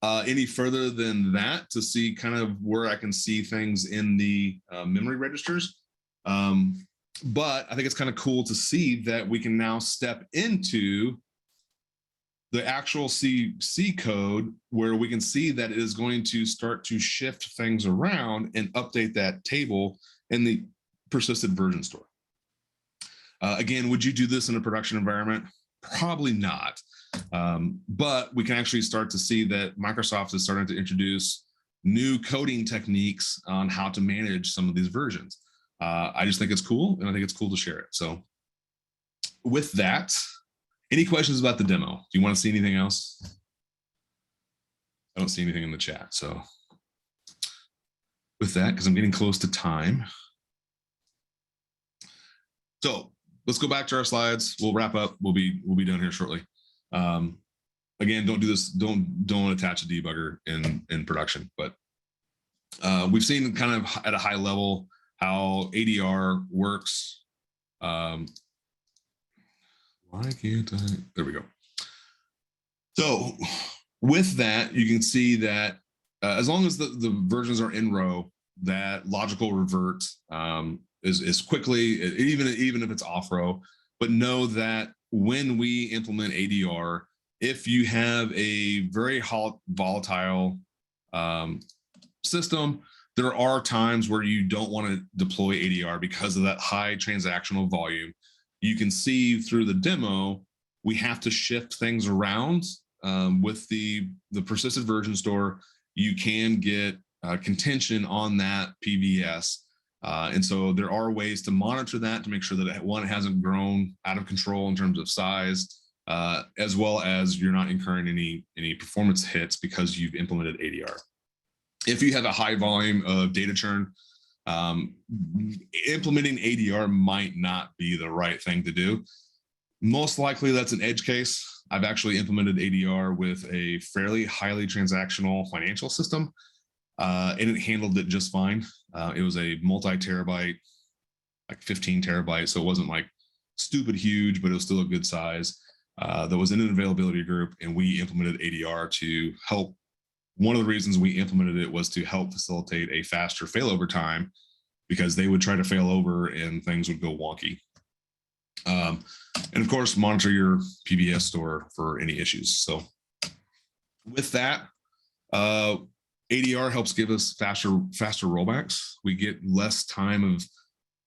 Speaker 2: any further than that to see kind of where I can see things in the memory registers. But I think it's kind of cool to see that we can now step into the actual C code where we can see that it is going to start to shift things around and update that table in the persisted version store. Again, would you do this in a production environment? Probably not. But we can actually start to see that Microsoft is starting to introduce new coding techniques on how to manage some of these versions. I just think it's cool, and I think it's cool to share it. So with that, any questions about the demo? Do you want to see anything else? I don't see anything in the chat. So with that, because I'm getting close to time. So let's go back to our slides. We'll wrap up. We'll be done here shortly. Again, don't do this. Don't attach a debugger in production. But we've seen kind of at a high level how ADR works. Why can't I? There we go. So with that, you can see that as long as the versions are in row, that logical revert is quickly, even if it's off row. But know that when we implement ADR, if you have a very volatile system, there are times where you don't want to deploy ADR because of that high transactional volume. You can see through the demo, we have to shift things around. With the persisted version store, you can get contention on that PVS. And so there are ways to monitor that to make sure that one hasn't grown out of control in terms of size, as well as you're not incurring any performance hits because you've implemented ADR. If you have a high volume of data churn, implementing ADR might not be the right thing to do. Most likely that's an edge case. I've actually implemented ADR with a fairly highly transactional financial system, and it handled it just fine. It was a multi-terabyte, like 15 terabytes, so it wasn't like stupid huge, but it was still a good size. That was in an availability group, and we implemented ADR to help. One of the reasons we implemented it was to help facilitate a faster failover time, because they would try to fail over and things would go wonky. And of course, monitor your PBS store for any issues. So with that, ADR helps give us faster rollbacks. We get less time of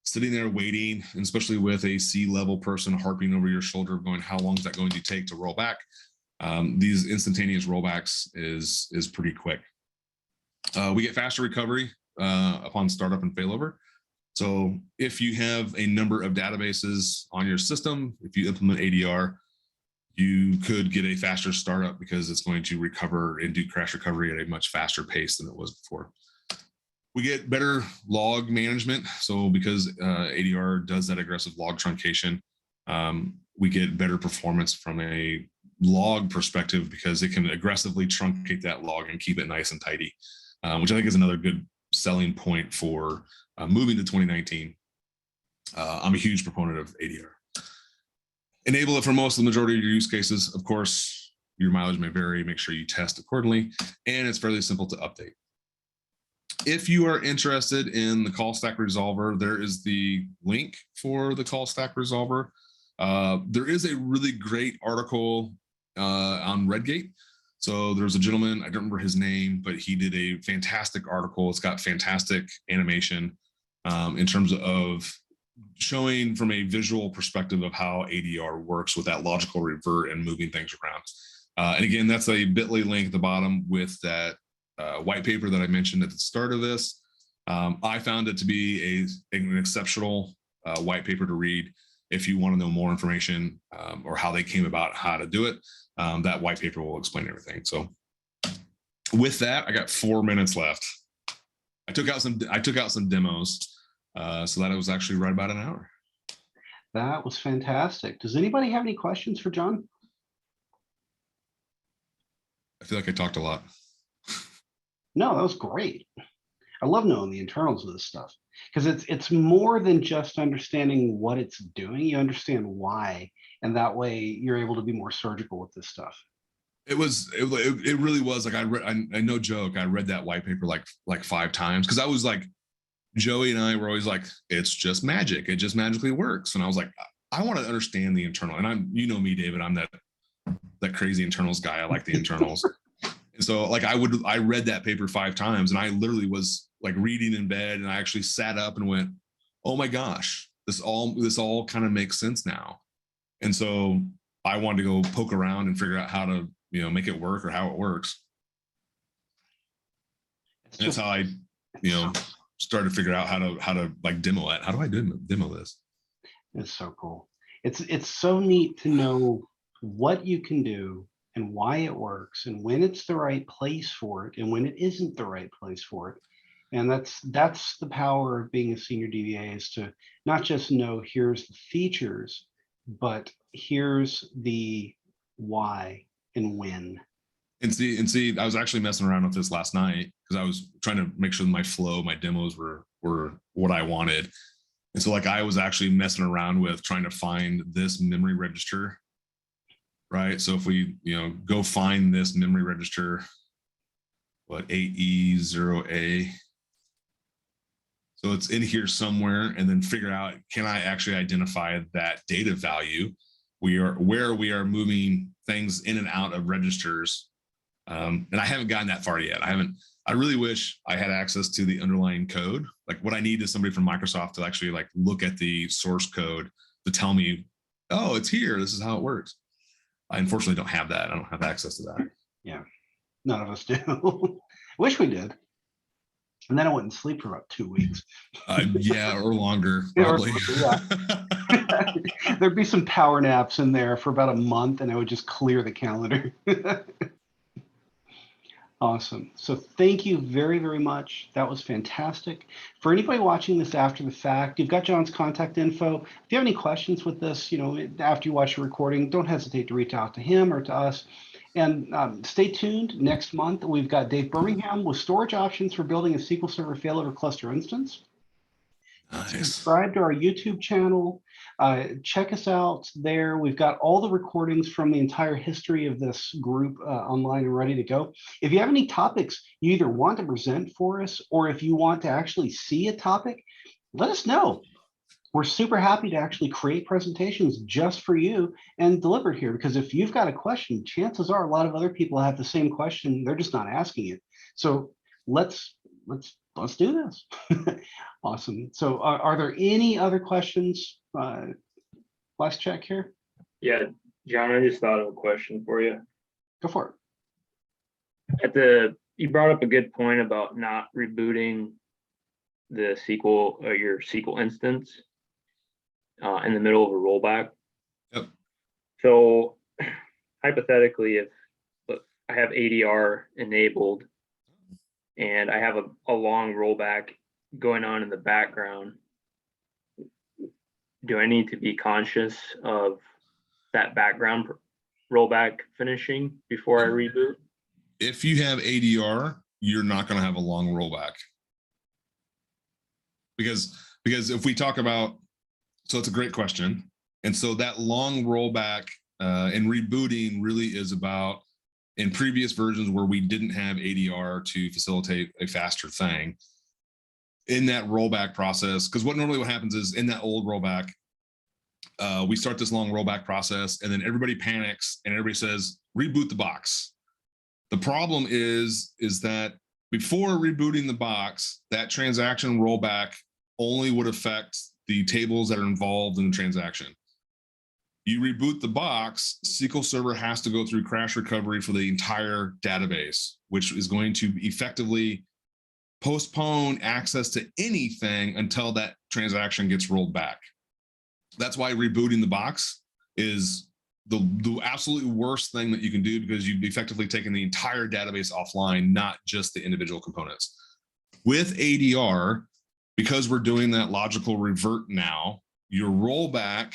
Speaker 2: sitting there waiting, and especially with a C-level person harping over your shoulder going, how long is that going to take to roll back? These instantaneous rollbacks is pretty quick. We get faster recovery upon startup and failover. So if you have a number of databases on your system, if you implement ADR, you could get a faster startup because it's going to recover and do crash recovery at a much faster pace than it was before. We get better log management. So because ADR does that aggressive log truncation, we get better performance from a log perspective, because it can aggressively truncate that log and keep it nice and tidy, which I think is another good selling point for moving to 2019. I'm a huge proponent of ADR. Enable it for most of the majority of your use cases. Of course, your mileage may vary. Make sure you test accordingly, and it's fairly simple to update. If you are interested in the call stack resolver, there is the link for the call stack resolver. There is a really great article on Redgate. So there's a gentleman, I don't remember his name, but he did a fantastic article. It's got fantastic animation in terms of showing from a visual perspective of how ADR works with that logical revert and moving things around. And again, that's a bit.ly link at the bottom with that white paper that I mentioned at the start of this. I found it to be an exceptional white paper to read. If you want to know more information or how they came about how to do it, that white paper will explain everything. So with that, I got 4 minutes left. I took out some demos, so that it was actually right about an hour.
Speaker 1: That was fantastic. Does anybody have any questions for John?
Speaker 2: I feel like I talked a lot.
Speaker 1: No, that was great. I love knowing the internals of this stuff, because it's more than just understanding what it's doing. You understand why, and that way you're able to be more surgical with this stuff.
Speaker 2: It really was like I no joke. I read that white paper like 5 times, because I was like, Joey and I were always like, it's just magic. It just magically works. And I was like, I want to understand the internal. And you know me, David, I'm that crazy internals guy. I like the internals. And so like I read that paper 5 times, and I literally was like reading in bed, and I actually sat up and went, oh my gosh, this all kind of makes sense now. And so I wanted to go poke around and figure out how to, make it work, or how it works. And that's how I, started to figure out how to like demo it. How do I demo this?
Speaker 1: It's so cool. It's so neat to know what you can do and why it works, and when it's the right place for it and when it isn't the right place for it. And that's the power of being a senior DBA, is to not just know here's the features, but here's the why and when.
Speaker 2: And see, I was actually messing around with this last night, because I was trying to make sure my flow, my demos were what I wanted. And so like I was actually messing around with trying to find this memory register. Right. So if we, go find this memory register, what, AE0A. So it's in here somewhere, and then figure out, can I actually identify that data value? Where we are moving things in and out of registers. And I haven't gotten that far yet. I really wish I had access to the underlying code. Like what I need is somebody from Microsoft to actually like look at the source code to tell me, oh, it's here. This is how it works. I unfortunately don't have that. I don't have access to that.
Speaker 1: Yeah, none of us do. Wish we did. And then I wouldn't sleep for about 2 weeks.
Speaker 2: Yeah, or longer, probably.
Speaker 1: Yeah. There'd be some power naps in there for about a month, and I would just clear the calendar. Awesome. So thank you very, very much. That was fantastic. For anybody watching this after the fact, you've got John's contact info. If you have any questions with this, after you watch the recording, don't hesitate to reach out to him or to us. And stay tuned. Next month, we've got Dave Birmingham with storage options for building a SQL Server failover cluster instance.
Speaker 2: Nice.
Speaker 1: Subscribe to our YouTube channel. Check us out there. We've got all the recordings from the entire history of this group online and ready to go. If you have any topics you either want to present for us, or if you want to actually see a topic, let us know. We're super happy to actually create presentations just for you and deliver it here, because if you've got a question, chances are a lot of other people have the same question. They're just not asking it. So let's do this. Awesome. So are there any other questions? Last check here.
Speaker 3: Yeah, John, I just thought of a question for you.
Speaker 1: Go for
Speaker 3: it. You brought up a good point about not rebooting the SQL or your SQL instance in the middle of a rollback.
Speaker 2: Yep.
Speaker 3: So hypothetically, if I have ADR enabled and I have a long rollback going on in the background, do I need to be conscious of that background rollback finishing before I reboot?
Speaker 2: If you have ADR, you're not going to have a long rollback. Because if we talk about, so it's a great question. And so that long rollback and rebooting really is about, in previous versions where we didn't have ADR to facilitate a faster thing, in that rollback process, because what happens is in that old rollback, we start this long rollback process and then everybody panics and everybody says, reboot the box. The problem is that before rebooting the box, that transaction rollback only would affect the tables that are involved in the transaction. You reboot the box, SQL Server has to go through crash recovery for the entire database, which is going to effectively postpone access to anything until that transaction gets rolled back. That's why rebooting the box is the absolute worst thing that you can do, because you've effectively taken the entire database offline, not just the individual components. With ADR, because we're doing that logical revert now, your rollback,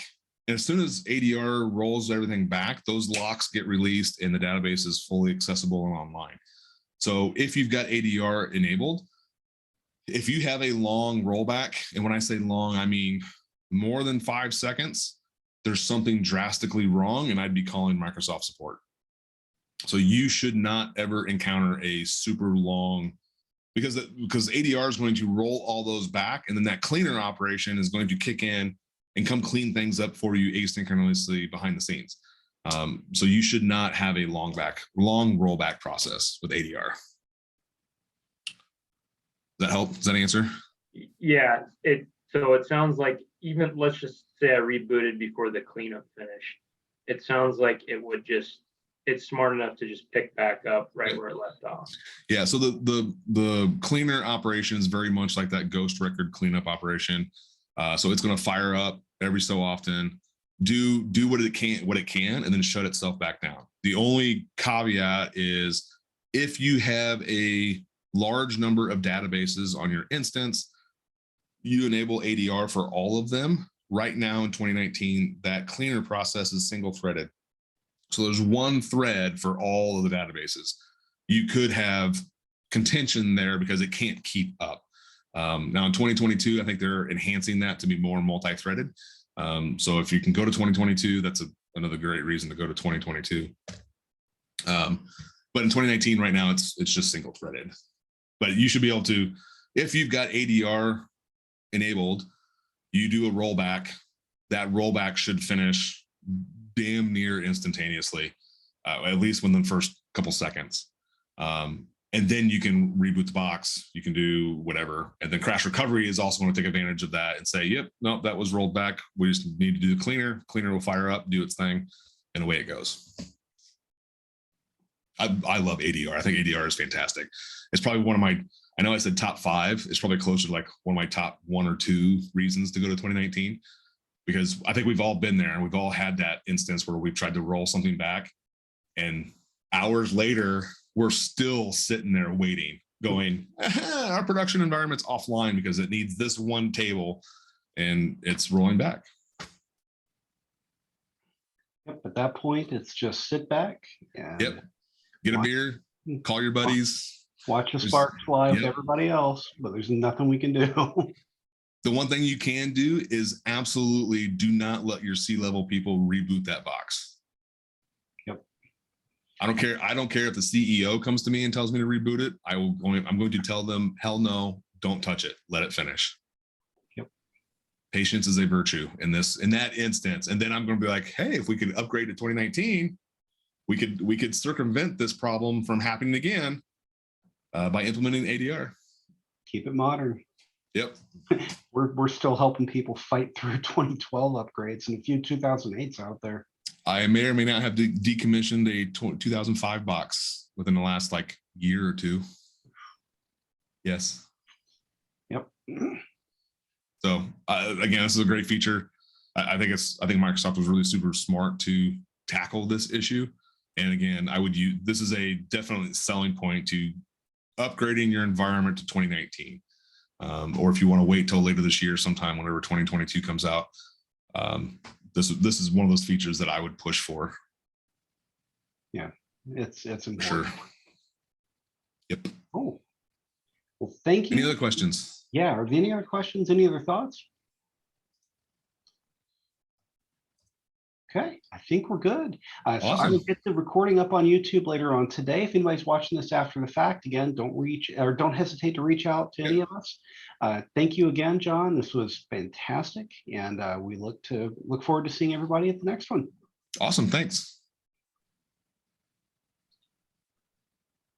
Speaker 2: and as soon as ADR rolls everything back, those locks get released and the database is fully accessible and online. So if you've got ADR enabled, if you have a long rollback, and when I say long, I mean more than 5 seconds, there's something drastically wrong, and I'd be calling Microsoft support. So you should not ever encounter a super long, because ADR is going to roll all those back, and then that cleaner operation is going to kick in and come clean things up for you asynchronously behind the scenes. So you should not have a long rollback process with ADR. Does that help? Does that answer?
Speaker 3: Yeah, so it sounds like, even let's just say I rebooted before the cleanup finished, it sounds like it would just, it's smart enough to just pick back up right where it left off.
Speaker 2: Yeah, so the cleaner operation is very much like that ghost record cleanup operation. So it's going to fire up every so often, do what it can, and then shut itself back down. The only caveat is if you have a large number of databases on your instance, you enable ADR for all of them. Right now in 2019, that cleaner process is single threaded. So there's one thread for all of the databases. You could have contention there because it can't keep up. Now in 2022, I think they're enhancing that to be more multi-threaded. So if you can go to 2022, that's another great reason to go to 2022. But in 2019, right now, it's just single threaded. But you should be able to, if you've got ADR enabled, you do a rollback, that rollback should finish damn near instantaneously, at least within the first couple seconds. And then you can reboot the box, you can do whatever. And then crash recovery is also going to take advantage of that and say, yep, no, that was rolled back. We just need to do the cleaner. Cleaner will fire up, do its thing, and away it goes. I love ADR. I think ADR is fantastic. It's probably one of my, I know I said top 5. It's probably closer to like one of my top 1 or 2 reasons to go to 2019, because I think we've all been there and we've all had that instance where we've tried to roll something back and hours later, we're still sitting there waiting, going, our production environment's offline because it needs this one table and it's rolling back.
Speaker 1: Yep, at that point, it's just sit back and
Speaker 2: get a beer, call your buddies.
Speaker 1: Watch the sparks fly with everybody else, but there's nothing we can do.
Speaker 2: The one thing you can do is absolutely do not let your C-level people reboot that box.
Speaker 1: Yep.
Speaker 2: I don't care. I don't care if the CEO comes to me and tells me to reboot it. I'm going to tell them, hell no, don't touch it. Let it finish.
Speaker 1: Yep.
Speaker 2: Patience is a virtue in that instance. And then I'm going to be like, hey, if we could upgrade to 2019, we could circumvent this problem from happening again by implementing ADR.
Speaker 1: Keep it modern.
Speaker 2: Yep.
Speaker 1: We're still helping people fight through 2012 upgrades and a few 2008s out there.
Speaker 2: I may or may not have decommissioned a 2005 box within the last like year or 2. Yes.
Speaker 1: Yep.
Speaker 2: So again, this is a great feature. I think Microsoft was really super smart to tackle this issue. And again, I would use, this is a definitely selling point to upgrading your environment to 2019. Or if you want to wait till later this year, sometime whenever 2022 comes out, this is one of those features that I would push for.
Speaker 1: It's
Speaker 2: For
Speaker 1: important.
Speaker 2: sure. Yep.
Speaker 1: Oh, well, thank you.
Speaker 2: Any other questions?
Speaker 1: Yeah. Are there any other questions? Any other thoughts? Okay, I think we're good. So I
Speaker 2: Awesome.
Speaker 1: will get the recording up on YouTube later on today. If anybody's watching this after the fact, again, don't hesitate to reach out to any of us. Thank you again, John. This was fantastic, and we look forward to seeing everybody at the next one.
Speaker 2: Awesome. Thanks.